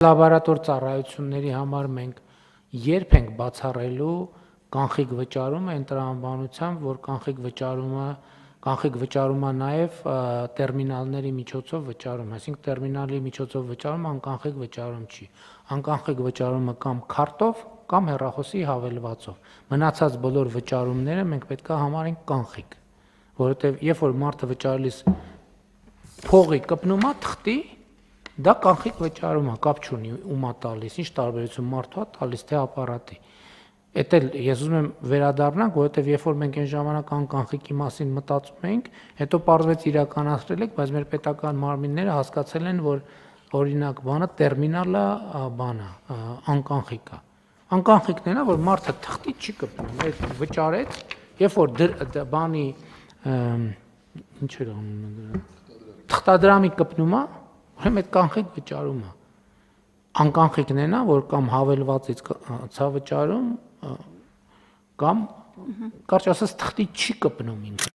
Լաբորատոր ծառայությունների համար մենք երբ ենք բացառելու կանխիկ վճարումը այն տրամաբանությամբ, որ կանխիկ վճարումը նաև տերմինալների միջոցով վճարում, այսինքն տերմինալի միջոցով վճարումը անկանխիկ վճարում չի։ Անկանխիկ վճարումը կամ քարտով կամ հեռախոսի հավելվածով։ Մնացած բոլոր վճարումները մենք պետք է համարենք կանխիկ, որովհետև երբ որ մարդը վճարելիս փողի կպնում է թղթի, դա կանխիկ վճարում է, կապ չունի ում է տալիս, ինչ տարբերություն մարդու է տալիս, թե ապարատի։ Էդ էլ ես ուզում եմ վերադառնանք, որովհետև երբ որ մենք այն ժամանակ անկանխիկի մասին մտածում էինք, հետո պարզվեց իրականացրել ենք, բայց մեր պետական մարմինները հասկացել են, որ օրինակ բանը տերմինալը բանը անկանխիկ է։ Անկանխիկն է, որ մարդը թղթի չի կպնում, այդ վճարեց, երբ որ բանի ինչ էր անունը դրա թղթադրամի կպնում է, ուրեմն այդ կանխիկ վճարում է։ Անկանխիկն է, որ կամ հավելվածից ցա վճարում կամ կարճ ասած թղթի չի կպնում ինքը։